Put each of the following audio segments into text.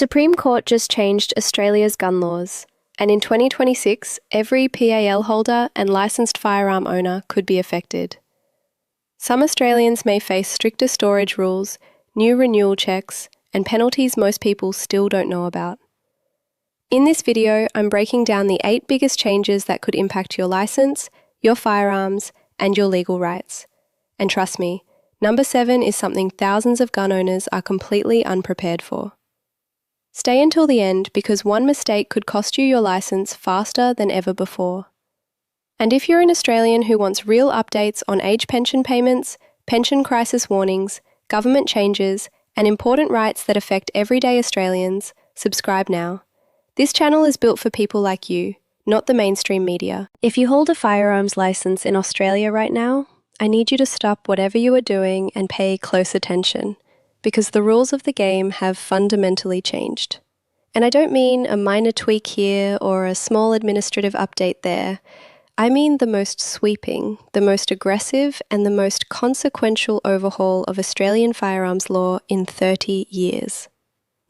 Supreme Court just changed Australia's gun laws, and in 2026, every PAL holder and licensed firearm owner could be affected. Some Australians may face stricter storage rules, new renewal checks, and penalties most people still don't know about. In this video, I'm breaking down the 8 biggest changes that could impact your license, your firearms, and your legal rights. And trust me, number 7 is something thousands of gun owners are completely unprepared for. Stay until the end because one mistake could cost you your license faster than ever before. And if you're an Australian who wants real updates on age pension payments, pension crisis warnings, government changes, and important rights that affect everyday Australians, subscribe now. This channel is built for people like you, not the mainstream media. If you hold a firearms license in Australia right now, I need you to stop whatever you are doing and pay close attention, because the rules of the game have fundamentally changed. And I don't mean a minor tweak here or a small administrative update there. I mean the most sweeping, the most aggressive, and the most consequential overhaul of Australian firearms law in 30 years.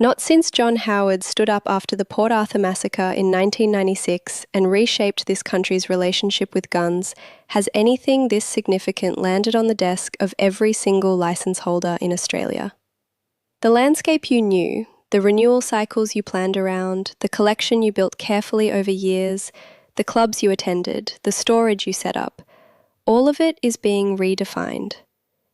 Not since John Howard stood up after the Port Arthur massacre in 1996 and reshaped this country's relationship with guns has anything this significant landed on the desk of every single license holder in Australia. The landscape you knew, the renewal cycles you planned around, the collection you built carefully over years, the clubs you attended, the storage you set up, all of it is being redefined.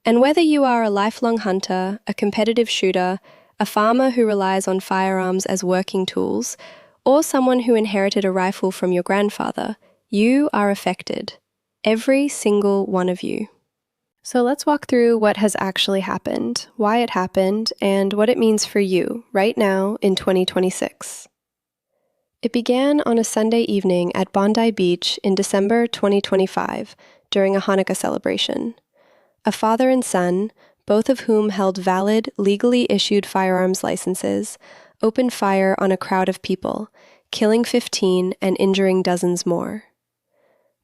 And whether you are a lifelong hunter, a competitive shooter, a farmer who relies on firearms as working tools, or someone who inherited a rifle from your grandfather, you are affected. Every single one of you. So let's walk through what has actually happened, why it happened, and what it means for you right now in 2026. It began on a Sunday evening at Bondi Beach in December 2025 during a Hanukkah celebration. A father and son, both of whom held valid, legally issued firearms licenses, opened fire on a crowd of people, killing 15 and injuring dozens more.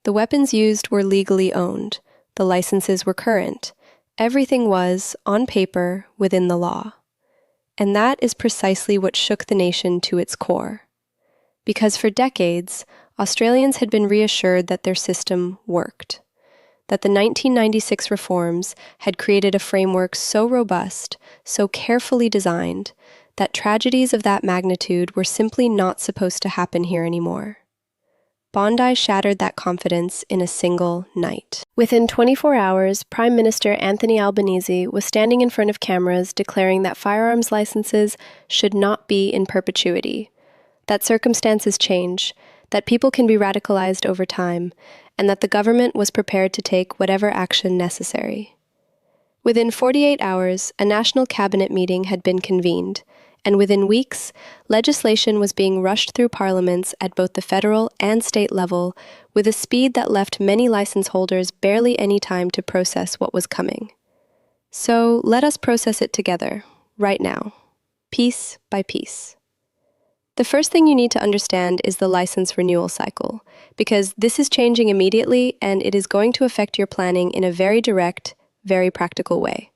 The weapons used were legally owned. The licenses were current. Everything was, on paper, within the law. And that is precisely what shook the nation to its core. Because for decades, Australians had been reassured that their system worked. That the 1996 reforms had created a framework so robust, so carefully designed, that tragedies of that magnitude were simply not supposed to happen here anymore. Bondi shattered that confidence in a single night. Within 24 hours, Prime Minister Anthony Albanese was standing in front of cameras declaring that firearms licenses should not be in perpetuity, that circumstances change, that people can be radicalized over time, and that the government was prepared to take whatever action necessary. Within 48 hours, a national cabinet meeting had been convened, and within weeks, legislation was being rushed through parliaments at both the federal and state level with a speed that left many license holders barely any time to process what was coming. So let us process it together, right now, piece by piece. The first thing you need to understand is the license renewal cycle, because this is changing immediately and it is going to affect your planning in a very direct, very practical way.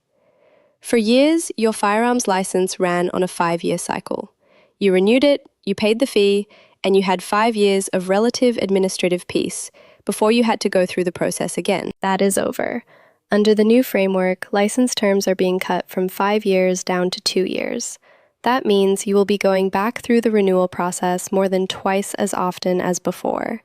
For years, your firearms license ran on a 5-year cycle. You renewed it, you paid the fee, and you had 5 years of relative administrative peace before you had to go through the process again. That is over. Under the new framework, license terms are being cut from 5 years down to 2 years. That means you will be going back through the renewal process more than twice as often as before.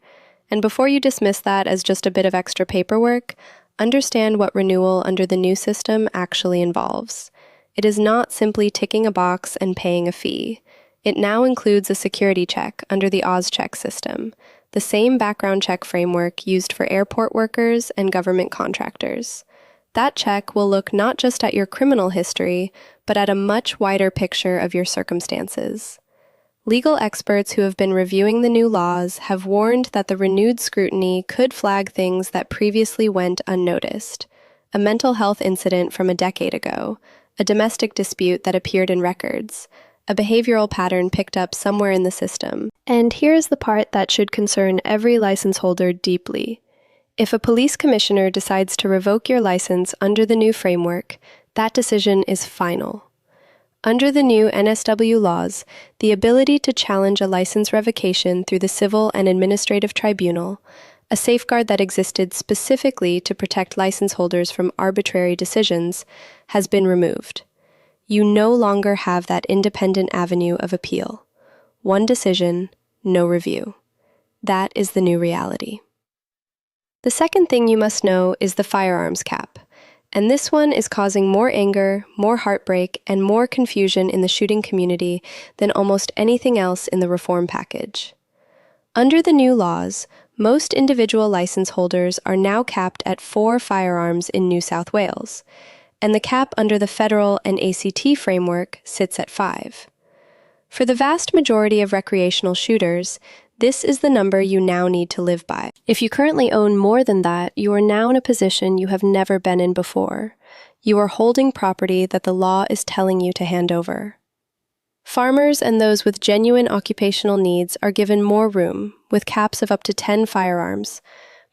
And before you dismiss that as just a bit of extra paperwork, understand what renewal under the new system actually involves. It is not simply ticking a box and paying a fee. It now includes a security check under the AusCheck system, the same background check framework used for airport workers and government contractors. That check will look not just at your criminal history, but at a much wider picture of your circumstances. Legal experts who have been reviewing the new laws have warned that the renewed scrutiny could flag things that previously went unnoticed. A mental health incident from a decade ago, a domestic dispute that appeared in records, a behavioral pattern picked up somewhere in the system. And here's the part that should concern every license holder deeply. If a police commissioner decides to revoke your license under the new framework, that decision is final. Under the new NSW laws, the ability to challenge a license revocation through the civil and administrative tribunal, a safeguard that existed specifically to protect license holders from arbitrary decisions, has been removed. You no longer have that independent avenue of appeal. One decision, no review. That is the new reality. The second thing you must know is the firearms cap. And this one is causing more anger, more heartbreak, and more confusion in the shooting community than almost anything else in the reform package. Under the new laws, most individual license holders are now capped at 4 firearms in New South Wales, and the cap under the federal and ACT framework sits at 5. For the vast majority of recreational shooters, this is the number you now need to live by. If you currently own more than that, you are now in a position you have never been in before. You are holding property that the law is telling you to hand over. Farmers and those with genuine occupational needs are given more room, with caps of up to 10 firearms,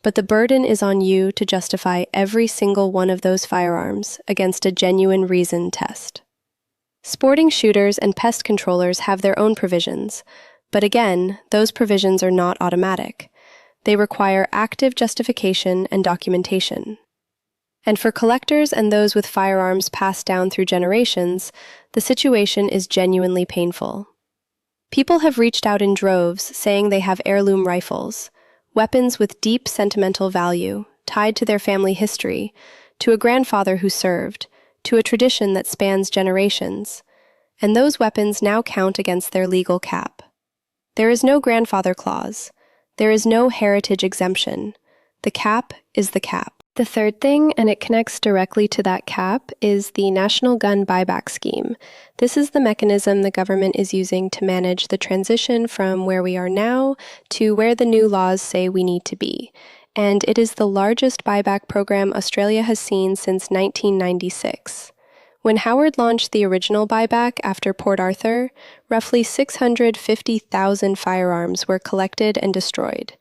but the burden is on you to justify every single one of those firearms against a genuine reason test. Sporting shooters and pest controllers have their own provisions, but again, those provisions are not automatic. They require active justification and documentation. And for collectors and those with firearms passed down through generations, the situation is genuinely painful. People have reached out in droves saying they have heirloom rifles, weapons with deep sentimental value, tied to their family history, to a grandfather who served, to a tradition that spans generations, and those weapons now count against their legal cap. There is no grandfather clause. There is no heritage exemption. The cap is the cap. The third thing, and it connects directly to that cap, is the National Gun Buyback Scheme. This is the mechanism the government is using to manage the transition from where we are now to where the new laws say we need to be. And it is the largest buyback program Australia has seen since 1996. When Howard launched the original buyback after Port Arthur, roughly 650,000 firearms were collected and destroyed.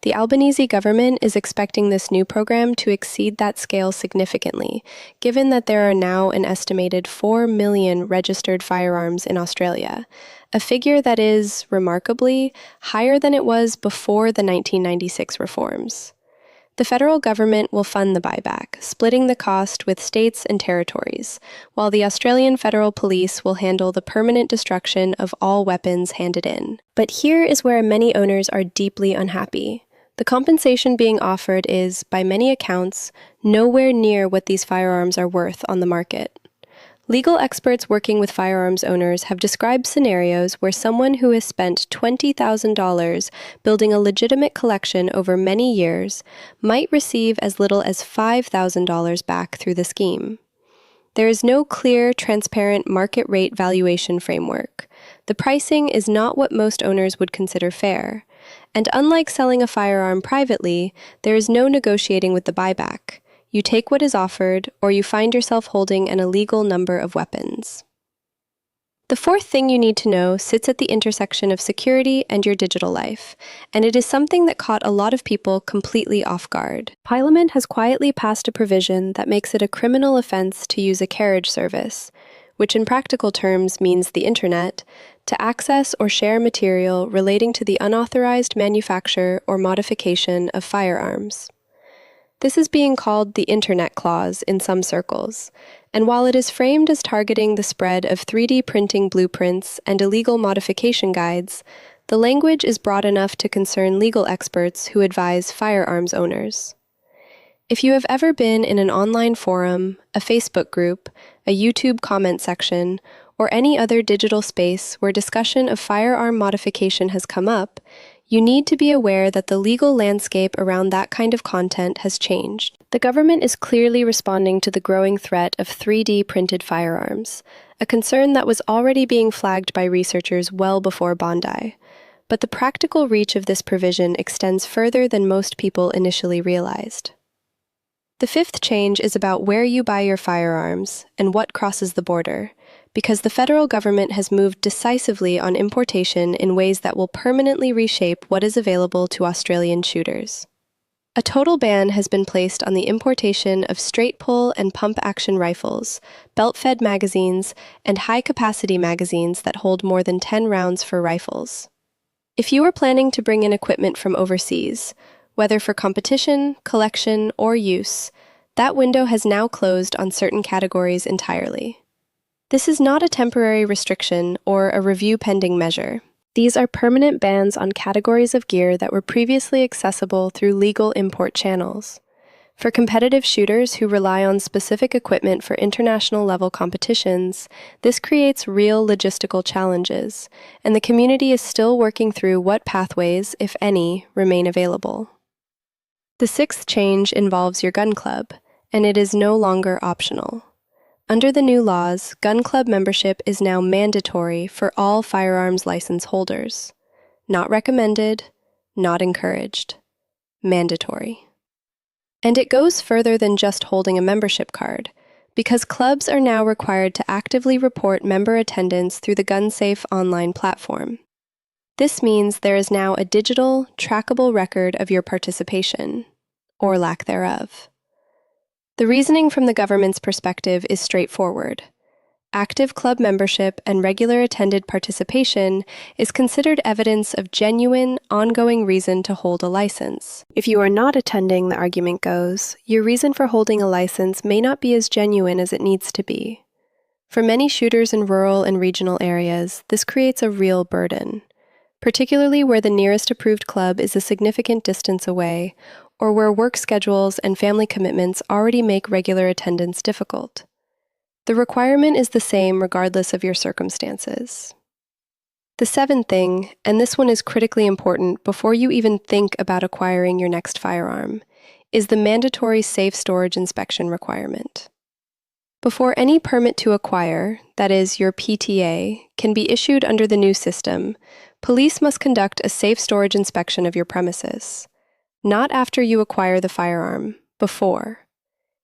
The Albanese government is expecting this new program to exceed that scale significantly, given that there are now an estimated 4 million registered firearms in Australia, a figure that is, remarkably, higher than it was before the 1996 reforms. The federal government will fund the buyback, splitting the cost with states and territories, while the Australian Federal Police will handle the permanent destruction of all weapons handed in. But here is where many owners are deeply unhappy. The compensation being offered is, by many accounts, nowhere near what these firearms are worth on the market. Legal experts working with firearms owners have described scenarios where someone who has spent $20,000 building a legitimate collection over many years might receive as little as $5,000 back through the scheme. There is no clear, transparent market rate valuation framework. The pricing is not what most owners would consider fair. And unlike selling a firearm privately, there is no negotiating with the buyback. You take what is offered, or you find yourself holding an illegal number of weapons. The fourth thing you need to know sits at the intersection of security and your digital life, and it is something that caught a lot of people completely off guard. Parliament has quietly passed a provision that makes it a criminal offense to use a carriage service, which in practical terms means the internet, to access or share material relating to the unauthorized manufacture or modification of firearms. This is being called the Internet Clause in some circles, and while it is framed as targeting the spread of 3D printing blueprints and illegal modification guides, the language is broad enough to concern legal experts who advise firearms owners. If you have ever been in an online forum, a Facebook group, a YouTube comment section, or any other digital space where discussion of firearm modification has come up, you need to be aware that the legal landscape around that kind of content has changed. The government is clearly responding to the growing threat of 3D printed firearms, a concern that was already being flagged by researchers well before Bondi. But the practical reach of this provision extends further than most people initially realized. The fifth change is about where you buy your firearms and what crosses the border, because the federal government has moved decisively on importation in ways that will permanently reshape what is available to Australian shooters. A total ban has been placed on the importation of straight-pull and pump-action rifles, belt-fed magazines, and high-capacity magazines that hold more than 10 rounds for rifles. If you are planning to bring in equipment from overseas, whether for competition, collection, or use, that window has now closed on certain categories entirely. This is not a temporary restriction or a review pending measure. These are permanent bans on categories of gear that were previously accessible through legal import channels. For competitive shooters who rely on specific equipment for international level competitions, this creates real logistical challenges, and the community is still working through what pathways, if any, remain available. The sixth change involves your gun club, and it is no longer optional. Under the new laws, gun club membership is now mandatory for all firearms license holders. Not recommended, not encouraged. Mandatory. And it goes further than just holding a membership card, because clubs are now required to actively report member attendance through the GunSafe online platform. This means there is now a digital, trackable record of your participation, or lack thereof. The reasoning from the government's perspective is straightforward. Active club membership and regular attended participation is considered evidence of genuine, ongoing reason to hold a license. If you are not attending, the argument goes, your reason for holding a license may not be as genuine as it needs to be. For many shooters in rural and regional areas, this creates a real burden, particularly where the nearest approved club is a significant distance away, or where work schedules and family commitments already make regular attendance difficult. The requirement is the same regardless of your circumstances. The seventh thing, and this one is critically important before you even think about acquiring your next firearm, is the mandatory safe storage inspection requirement. Before any permit to acquire, that is, your PTA, can be issued under the new system, police must conduct a safe storage inspection of your premises. Not after you acquire the firearm, before.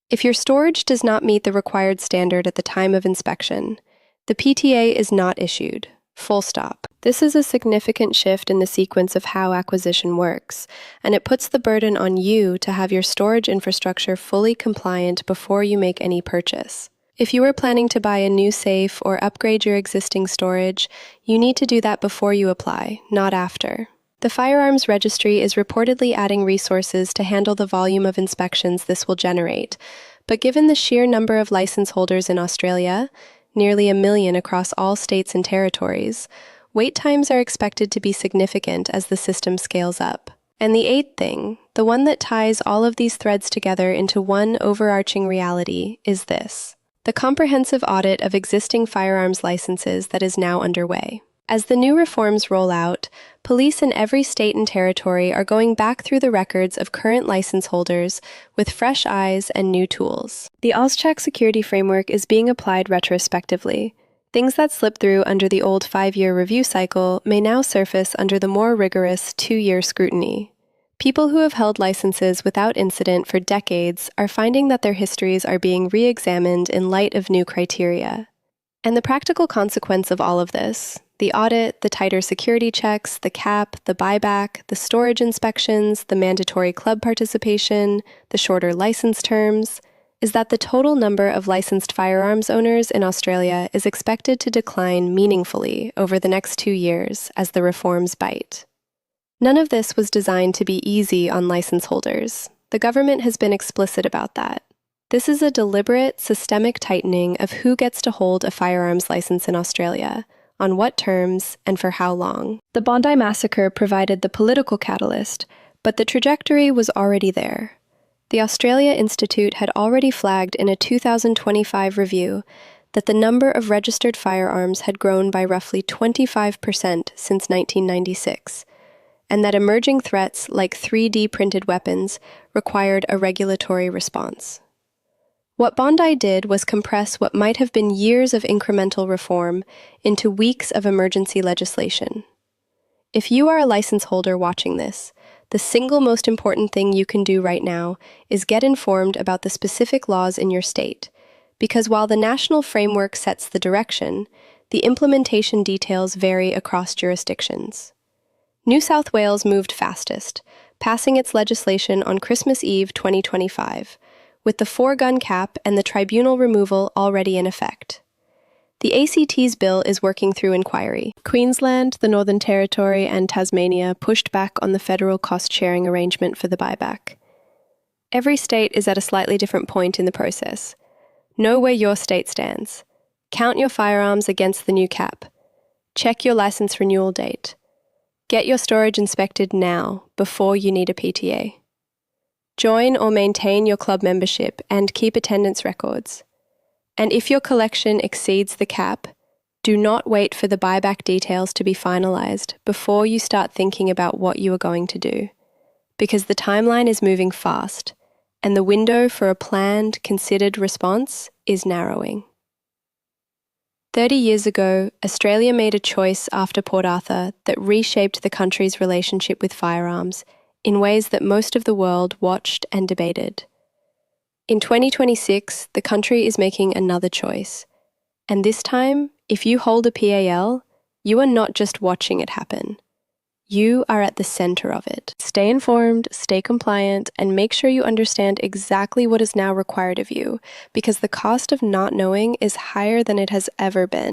If your storage does not meet the required standard at the time of inspection, the PTA is not issued. Full stop. This is a significant shift in the sequence of how acquisition works, and it puts the burden on you to have your storage infrastructure fully compliant before you make any purchase. If you are planning to buy a new safe or upgrade your existing storage, you need to do that before you apply, not after. The Firearms Registry is reportedly adding resources to handle the volume of inspections this will generate, but given the sheer number of license holders in Australia, nearly 1 million across all states and territories, wait times are expected to be significant as the system scales up. And the eighth thing, the one that ties all of these threads together into one overarching reality, is this: the comprehensive audit of existing firearms licenses that is now underway. As the new reforms roll out, police in every state and territory are going back through the records of current license holders with fresh eyes and new tools. The AusCheck security framework is being applied retrospectively. Things that slipped through under the old 5-year review cycle may now surface under the more rigorous 2-year scrutiny. People who have held licenses without incident for decades are finding that their histories are being re-examined in light of new criteria. And the practical consequence of all of this, the audit, the tighter security checks, the cap, the buyback, the storage inspections, the mandatory club participation, the shorter license terms, is that the total number of licensed firearms owners in Australia is expected to decline meaningfully over the next 2 years as the reforms bite. None of this was designed to be easy on license holders. The government has been explicit about that. This is a deliberate, systemic tightening of who gets to hold a firearms license in Australia, on what terms, and for how long. The Bondi Massacre provided the political catalyst, but the trajectory was already there. The Australia Institute had already flagged in a 2025 review that the number of registered firearms had grown by roughly 25% since 1996, and that emerging threats like 3D printed weapons required a regulatory response. What Bondi did was compress what might have been years of incremental reform into weeks of emergency legislation. If you are a license holder watching this, the single most important thing you can do right now is get informed about the specific laws in your state, because while the national framework sets the direction, the implementation details vary across jurisdictions. New South Wales moved fastest, passing its legislation on Christmas Eve 2025, with the 4-gun cap and the tribunal removal already in effect. The ACT's bill is working through inquiry. Queensland, the Northern Territory, and Tasmania pushed back on the federal cost-sharing arrangement for the buyback. Every state is at a slightly different point in the process. Know where your state stands. Count your firearms against the new cap. Check your license renewal date. Get your storage inspected now, before you need a PTA. Join or maintain your club membership and keep attendance records. And if your collection exceeds the cap, do not wait for the buyback details to be finalized before you start thinking about what you are going to do, because the timeline is moving fast, and the window for a planned, considered response is narrowing. 30 years ago, Australia made a choice after Port Arthur that reshaped the country's relationship with firearms in ways that most of the world watched and debated. In 2026, the country is making another choice. And this time, if you hold a PAL, you are not just watching it happen. You are at the center of it. Stay informed, stay compliant, and make sure you understand exactly what is now required of you, because the cost of not knowing is higher than it has ever been.